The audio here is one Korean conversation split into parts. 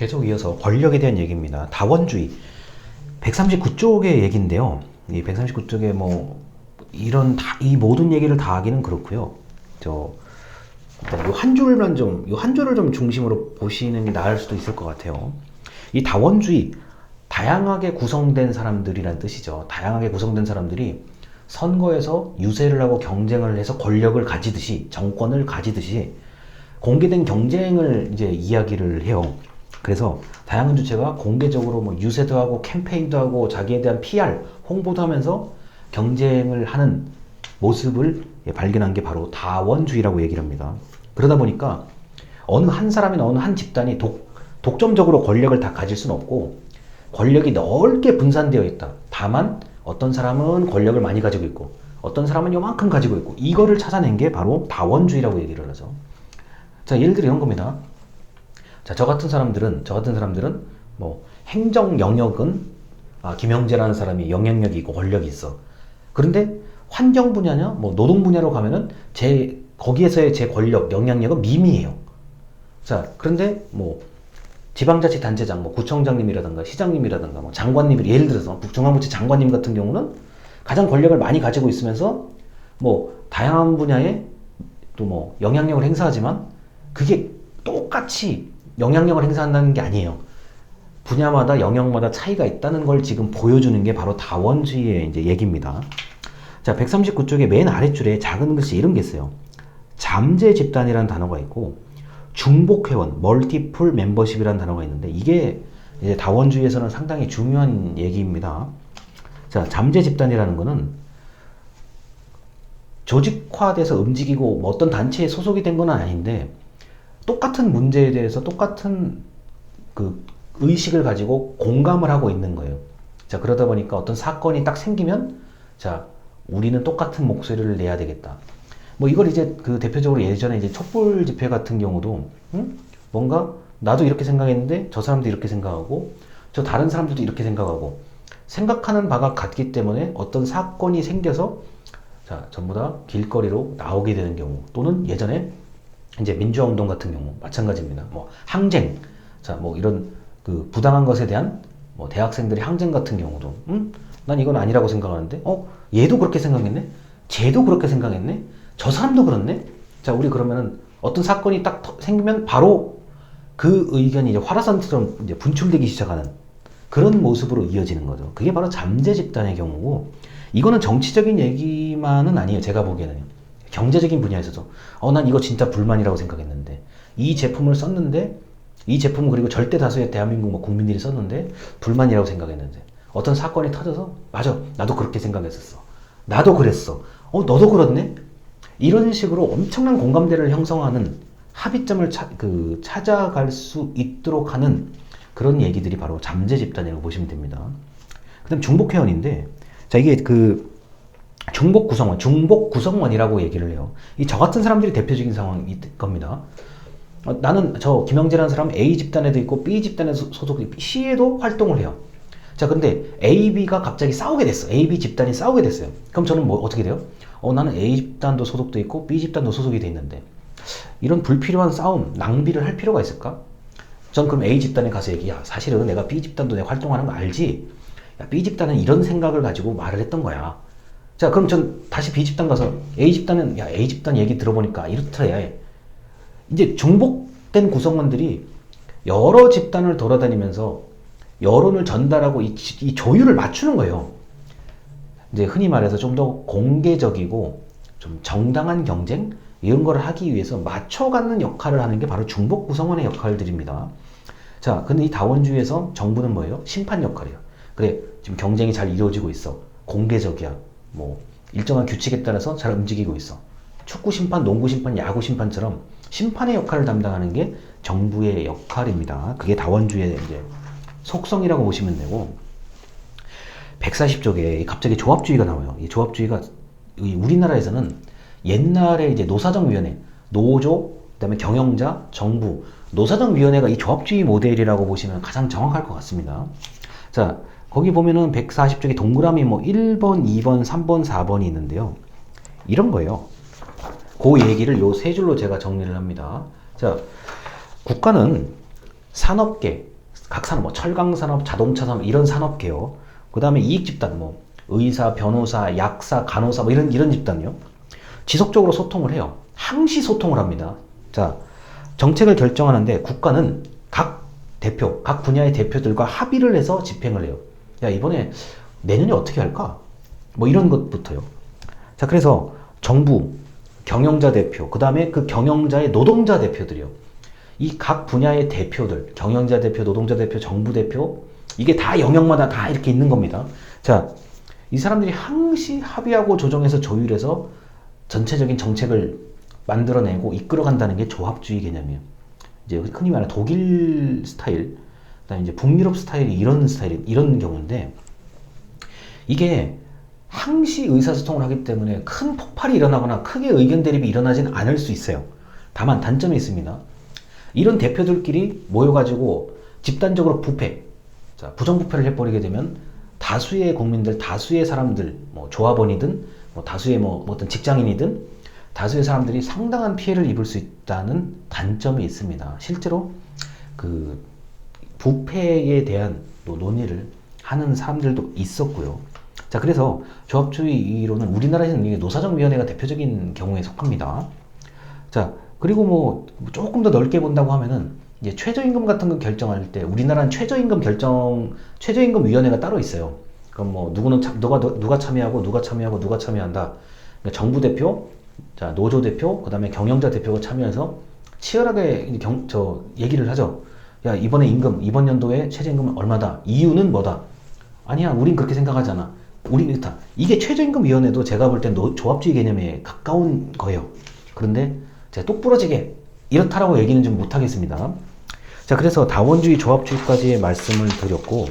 계속 이어서 권력에 대한 얘기입니다. 다원주의. 139쪽의 얘기인데요. 이 139쪽에 뭐 이런 이 모든 얘기를 다 하기는 그렇고요. 일단 요 한 줄을 좀 중심으로 보시는 게 나을 수도 있을 것 같아요. 이 다원주의, 다양하게 구성된 사람들이란 뜻이죠. 다양하게 구성된 사람들이 선거에서 유세를 하고 경쟁을 해서 권력을 가지듯이, 정권을 가지듯이 공개된 경쟁을 이제 이야기를 해요. 그래서 다양한 주체가 공개적으로 뭐 유세도 하고 캠페인도 하고 자기에 대한 PR, 홍보도 하면서 경쟁을 하는 모습을 발견한 게 바로 다원주의라고 얘기를 합니다. 그러다 보니까 어느 한 사람이나 어느 한 집단이 독점적으로 권력을 다 가질 수는 없고 권력이 넓게 분산되어 있다. 다만 어떤 사람은 권력을 많이 가지고 있고 어떤 사람은 요만큼 가지고 있고 이거를 찾아낸 게 바로 다원주의라고 얘기를 하죠. 자, 예를 들어 이런 겁니다. 자, 저 같은 사람들은 뭐 행정 영역은 김영재라는 사람이 영향력이 있고 권력이 있어. 그런데 환경 분야냐, 뭐 노동 분야로 가면은 거기에서의 제 권력, 영향력은 미미해요. 자, 그런데 뭐 지방자치단체장, 뭐 구청장님이라든가 시장님이라든가 뭐 장관님, 예를 들어서 중앙부처 장관님 같은 경우는 가장 권력을 많이 가지고 있으면서 뭐 다양한 분야에 또 뭐 영향력을 행사하지만 그게 똑같이 영향력을 행사한다는 게 아니에요. 분야마다 영역마다 차이가 있다는 걸 지금 보여주는 게 바로 다원주의의 이제 얘기입니다. 자, 139쪽의 맨 아랫줄에 작은 글씨 이런 게 있어요. 잠재 집단이라는 단어가 있고 중복회원, 멀티플 멤버십이라는 단어가 있는데 이게 이제 다원주의에서는 상당히 중요한 얘기입니다. 자, 잠재 집단이라는 거는 조직화돼서 움직이고 뭐 어떤 단체에 소속이 된 건 아닌데 똑같은 문제에 대해서 똑같은 그 의식을 가지고 공감을 하고 있는 거예요. 자, 그러다 보니까 어떤 사건이 딱 생기면 자, 우리는 똑같은 목소리를 내야 되겠다. 뭐 이걸 이제 그 대표적으로 예전에 이제 촛불 집회 같은 경우도 뭔가 나도 이렇게 생각했는데 저 사람도 이렇게 생각하고 저 다른 사람들도 이렇게 생각하고 생각하는 바가 같기 때문에 어떤 사건이 생겨서 자, 전부 다 길거리로 나오게 되는 경우 또는 예전에 이제 민주화운동 같은 경우 마찬가지입니다. 뭐 항쟁, 자, 뭐 이런 그 부당한 것에 대한 뭐 대학생들이 항쟁 같은 경우도 난 이건 아니라고 생각하는데 얘도 그렇게 생각했네? 쟤도 그렇게 생각했네? 저 사람도 그렇네? 자, 우리 그러면은 어떤 사건이 딱 생기면 바로 그 의견이 이제 화라산처럼 이제 분출되기 시작하는 그런 모습으로 이어지는 거죠. 그게 바로 잠재 집단의 경우고 이거는 정치적인 얘기만은 아니에요. 제가 보기에는 경제적인 분야에서도 난 이거 진짜 불만이라고 생각했는데 이 제품을 썼는데 이 제품은 그리고 절대 다수의 대한민국 뭐 국민들이 썼는데 불만이라고 생각했는데 어떤 사건이 터져서 맞아, 나도 그렇게 생각했었어, 나도 그랬어, 너도 그렇네, 이런 식으로 엄청난 공감대를 형성하는 합의점을 찾아갈 수 있도록 하는 그런 얘기들이 바로 잠재 집단이라고 보시면 됩니다. 그 다음 중복회원인데 자, 이게 그 중복 구성원이라고 얘기를 해요. 이 저 같은 사람들이 대표적인 상황일 겁니다. 나는 저 김영재라는 사람 A 집단에도 있고 B 집단에 소속이 있고 C에도 활동을 해요. 자, 근데 A, B가 갑자기 싸우게 됐어. A, B 집단이 싸우게 됐어요. 그럼 저는 뭐 어떻게 돼요? 나는 A 집단도 소속돼 있고 B 집단도 소속이 돼 있는데 이런 불필요한 싸움, 낭비를 할 필요가 있을까? 전 그럼 A 집단에 가서 야, 사실은 내가 B 집단도 내가 활동하는 거 알지? 야, B 집단은 이런 생각을 가지고 말을 했던 거야. 자, 그럼 전 다시 B 집단 가서 A 집단은 야, A 집단 얘기 들어보니까 이렇더래. 이제 중복된 구성원들이 여러 집단을 돌아다니면서 여론을 전달하고 이 조율을 맞추는 거예요. 이제 흔히 말해서 좀 더 공개적이고 좀 정당한 경쟁 이런 걸 하기 위해서 맞춰가는 역할을 하는 게 바로 중복 구성원의 역할들입니다. 자, 근데 이 다원주의에서 정부는 뭐예요? 심판 역할이에요. 그래, 지금 경쟁이 잘 이루어지고 있어. 공개적이야. 뭐 일정한 규칙에 따라서 잘 움직이고 있어. 축구 심판, 농구 심판, 야구 심판처럼 심판의 역할을 담당하는 게 정부의 역할입니다. 그게 다원주의의 이제 속성이라고 보시면 되고 140쪽에 갑자기 조합주의가 나와요. 이 조합주의가 우리나라에서는 옛날에 이제 노사정위원회, 노조, 그다음에 경영자, 정부, 노사정위원회가 이 조합주의 모델이라고 보시면 가장 정확할 것 같습니다. 자, 거기 보면은 140쪽에 동그라미 뭐 1번, 2번, 3번, 4번이 있는데요. 이런 거예요. 그 얘기를 요 세 줄로 제가 정리를 합니다. 자, 국가는 산업계, 각 산업, 뭐 철강 산업, 자동차 산업 이런 산업계요. 그 다음에 이익 집단, 뭐 의사, 변호사, 약사, 간호사 뭐 이런 집단이요. 지속적으로 소통을 해요. 항시 소통을 합니다. 자, 정책을 결정하는데 국가는 각 대표, 각 분야의 대표들과 합의를 해서 집행을 해요. 야, 이번에 내년에 어떻게 할까? 뭐 이런 것부터요. 자, 그래서 정부, 경영자 대표, 그 다음에 그 경영자의 노동자 대표들이요. 이 각 분야의 대표들, 경영자 대표, 노동자 대표, 정부 대표, 이게 다 영역마다 다 이렇게 있는 겁니다. 자, 이 사람들이 항시 합의하고 조정해서 조율해서 전체적인 정책을 만들어내고 이끌어간다는 게 조합주의 개념이에요. 이제 흔히 말하는 독일 스타일, 그다음에 이제 북유럽 스타일이 이런 경우인데, 이게 항시 의사소통을 하기 때문에 큰 폭발이 일어나거나 크게 의견 대립이 일어나진 않을 수 있어요. 다만 단점이 있습니다. 이런 대표들끼리 모여가지고 집단적으로 부패, 자, 부정부패를 해버리게 되면 다수의 국민들, 다수의 사람들, 뭐 조합원이든 뭐 다수의 뭐 어떤 직장인이든 다수의 사람들이 상당한 피해를 입을 수 있다는 단점이 있습니다. 실제로 그 부패에 대한 또 논의를 하는 사람들도 있었고요. 자, 그래서 조합주의 이론은 우리나라에서는 이게 노사정위원회가 대표적인 경우에 속합니다. 자, 그리고 뭐 조금 더 넓게 본다고 하면은 이제 최저임금 같은 거 결정할 때 우리나라는 최저임금 위원회가 따로 있어요. 그럼 뭐 누가 참여하고 누가 참여한다. 그러니까 정부 대표, 자, 노조 대표, 그다음에 경영자 대표가 참여해서 치열하게 얘기를 하죠. 야, 이번 연도에 최저임금은 얼마다? 이유는 뭐다? 아니야, 우린 그렇게 생각하잖아. 우린 이렇다. 이게 최저임금위원회도 제가 볼 땐 조합주의 개념에 가까운 거예요. 그런데 제가 똑부러지게 이렇다라고 얘기는 좀 못하겠습니다. 자, 그래서 다원주의, 조합주의까지의 말씀을 드렸고,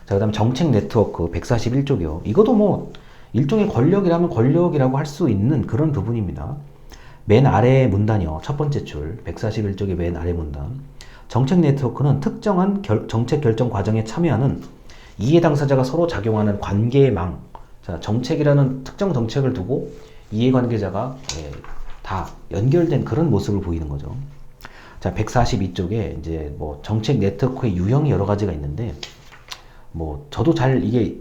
자, 그 다음 정책 네트워크 141쪽이요. 이것도 뭐 일종의 권력이라면 권력이라고 할 수 있는 그런 부분입니다. 맨 아래 문단이요. 첫 번째 줄 141쪽의 맨 아래 문단. 정책 네트워크는 특정한 정책 결정 과정에 참여하는 이해 당사자가 서로 작용하는 관계의 망. 자, 정책이라는 특정 정책을 두고 이해관계자가 다 연결된 그런 모습을 보이는 거죠. 자, 142쪽에 이제 뭐 정책 네트워크의 유형이 여러 가지가 있는데, 뭐 저도 잘 이게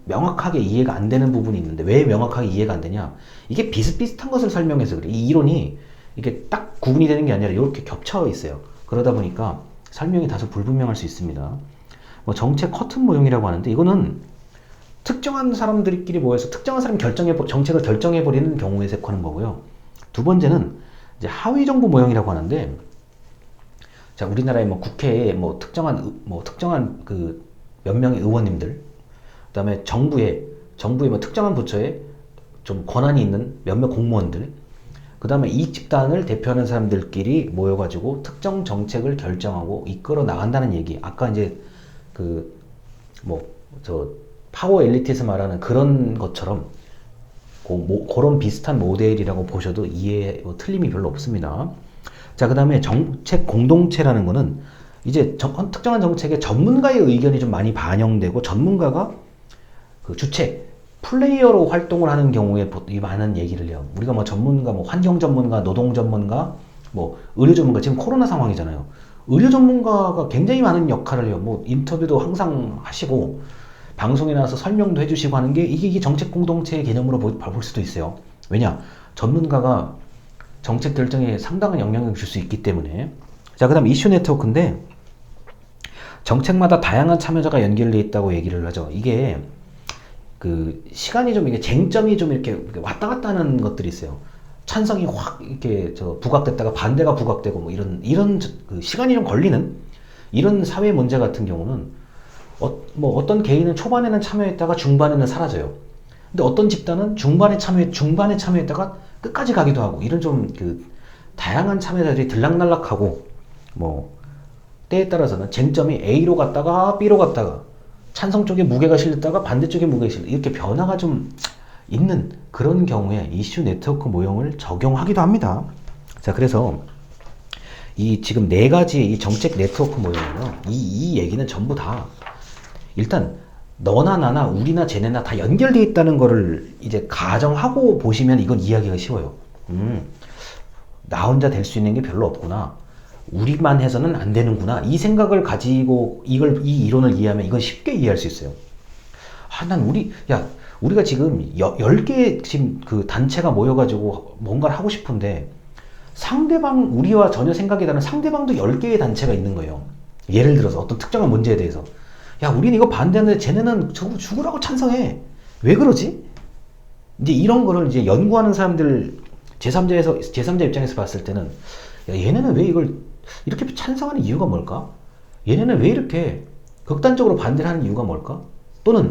명확하게 이해가 안 되는 부분이 있는데, 왜 명확하게 이해가 안 되냐? 이게 비슷비슷한 것을 설명해서 그래. 이 이론이 이게 딱 구분이 되는 게 아니라 이렇게 겹쳐 있어요. 그러다 보니까 설명이 다소 불분명할 수 있습니다. 뭐 정책 커튼 모형이라고 하는데, 이거는 특정한 사람들끼리 모여서 특정한 사람이 정책을 결정해버리는 경우에 속하는 거고요. 두 번째는 이제 하위 정부 모형이라고 하는데, 자, 우리나라의 뭐 국회에 뭐 특정한 그 몇 명의 의원님들, 그다음에 정부의 뭐 특정한 부처에 좀 권한이 있는 몇몇 공무원들, 그다음에 이익 집단을 대표하는 사람들끼리 모여가지고 특정 정책을 결정하고 이끌어 나간다는 얘기. 아까 이제 파워 엘리트에서 말하는 그런 것처럼 그런 비슷한 모델이라고 보셔도 틀림이 별로 없습니다. 자, 그 다음에 정책 공동체라는 거는 이제 특정한 정책에 전문가의 의견이 좀 많이 반영되고, 전문가가 그 주체, 플레이어로 활동을 하는 경우에 많은 얘기를 해요. 우리가 뭐 전문가, 뭐 환경 전문가, 노동 전문가, 뭐 의료 전문가, 지금 코로나 상황이잖아요. 의료 전문가가 굉장히 많은 역할을 해요. 뭐 인터뷰도 항상 하시고, 방송에 나와서 설명도 해주시고 하는 게 이게 정책 공동체의 개념으로 볼 수도 있어요. 왜냐? 전문가가 정책 결정에 상당한 영향력을 줄 수 있기 때문에. 자, 그 다음 이슈 네트워크인데, 정책마다 다양한 참여자가 연결되어 있다고 얘기를 하죠. 이게 시간이 좀, 이게 쟁점이 좀 이렇게 왔다 갔다 하는 것들이 있어요. 찬성이 확 이렇게 부각됐다가 반대가 부각되고 뭐 이런 시간이 좀 걸리는 이런 사회 문제 같은 경우는 어떤 개인은 초반에는 참여했다가 중반에는 사라져요. 근데 어떤 집단은 중반에 참여했다가 끝까지 가기도 하고, 이런 좀 다양한 참여자들이 들락날락하고, 뭐 때에 따라서는 쟁점이 A로 갔다가 B로 갔다가 찬성 쪽에 무게가 실렸다가 반대쪽에 무게가 실려, 이렇게 변화가 좀 있는 그런 경우에 이슈 네트워크 모형을 적용하기도 합니다. 자, 그래서 이 지금 네 가지의 이 정책 네트워크 모형은요, 이 얘기는 전부 다 일단 너나 나나 우리나 쟤네나 다 연결되어 있다는 거를 이제 가정하고 보시면 이건 이해하기가 쉬워요. 나 혼자 될 수 있는 게 별로 없구나. 우리만 해서는 안 되는구나. 이 생각을 가지고 이 이론을 이해하면 이건 쉽게 이해할 수 있어요. 우리가 지금 10개 지금 그 단체가 모여가지고 뭔가를 하고 싶은데 우리와 전혀 생각이 다른 상대방도 10개의 단체가 있는 거예요. 예를 들어서 어떤 특정한 문제에 대해서. 우린 이거 반대하는데 쟤네는 저거 죽으라고 찬성해. 왜 그러지? 이제 이런 거를 이제 연구하는 사람들, 제3자 입장에서 봤을 때는, 얘네는 왜 이걸 이렇게 찬성하는 이유가 뭘까? 얘네는 왜 이렇게 극단적으로 반대를 하는 이유가 뭘까? 또는,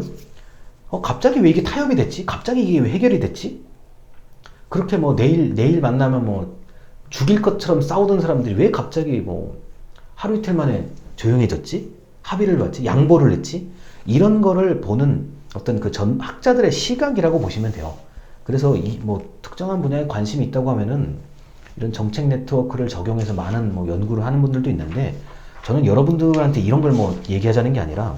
갑자기 왜 이게 타협이 됐지? 갑자기 이게 왜 해결이 됐지? 그렇게 내일 만나면 죽일 것처럼 싸우던 사람들이 왜 갑자기 하루 이틀 만에 조용해졌지? 합의를 봤지? 양보를 했지? 이런 거를 보는 어떤 그 학자들의 시각이라고 보시면 돼요. 그래서 특정한 분야에 관심이 있다고 하면은 이런 정책 네트워크를 적용해서 많은 연구를 하는 분들도 있는데, 저는 여러분들한테 이런 걸 얘기하자는 게 아니라,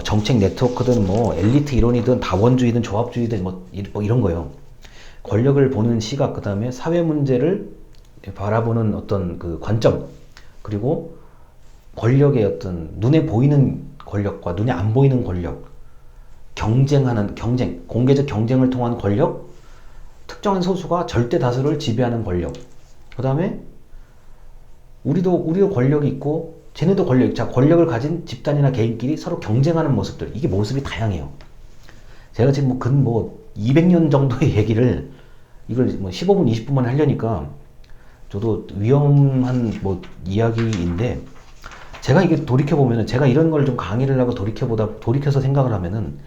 정책 네트워크든 엘리트 이론이든 다원주의든 조합주의든 이런 거요. 권력을 보는 시각, 그 다음에 사회 문제를 바라보는 어떤 그 관점, 그리고 권력의 어떤 눈에 보이는 권력과 눈에 안 보이는 권력, 공개적 경쟁을 통한 권력, 특정한 소수가 절대 다수를 지배하는 권력, 그 다음에 우리도 권력이 있고 쟤네도 권력을 가진 집단이나 개인끼리 서로 경쟁하는 모습들, 이게 모습이 다양해요. 제가 지금 200년 정도의 얘기를 이걸 15분, 20분만 하려니까 저도 위험한 이야기인데, 제가 이게 돌이켜보면은, 제가 이런 걸 좀 강의를 하고 돌이켜서 생각을 하면은,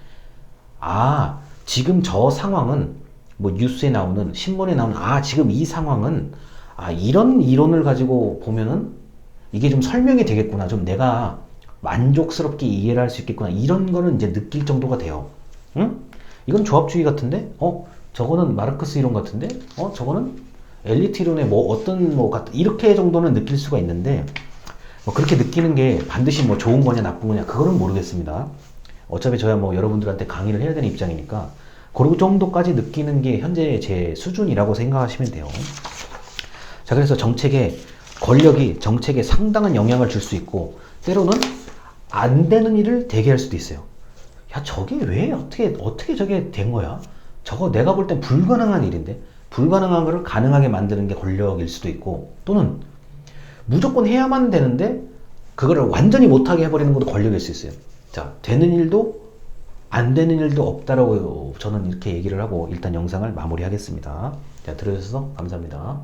지금 저 상황은 뉴스에 나오는, 신문에 나오는, 지금 이 상황은, 이런 이론을 가지고 보면은 이게 좀 설명이 되겠구나. 좀 내가 만족스럽게 이해를 할 수 있겠구나. 이런 거는 이제 느낄 정도가 돼요. 응? 이건 조합주의 같은데? 저거는 마르크스 이론 같은데? 저거는 엘리트 이론의 이렇게 정도는 느낄 수가 있는데, 그렇게 느끼는 게 반드시 좋은 거냐 나쁜 거냐 그거는 모르겠습니다. 어차피 저야 여러분들한테 강의를 해야 되는 입장이니까 그 정도까지 느끼는 게 현재 제 수준이라고 생각하시면 돼요. 자, 그래서 권력이 정책에 상당한 영향을 줄 수 있고, 때로는 안 되는 일을 되게 할 수도 있어요. 저게 왜 어떻게 저게 된 거야? 저거 내가 볼 땐 불가능한 일인데, 불가능한 거를 가능하게 만드는 게 권력일 수도 있고, 또는 무조건 해야만 되는데 그거를 완전히 못하게 해버리는 것도 권력일 수 있어요. 자, 되는 일도 안 되는 일도 없다라고 저는 이렇게 얘기를 하고 일단 영상을 마무리하겠습니다. 자, 들어주셔서 감사합니다.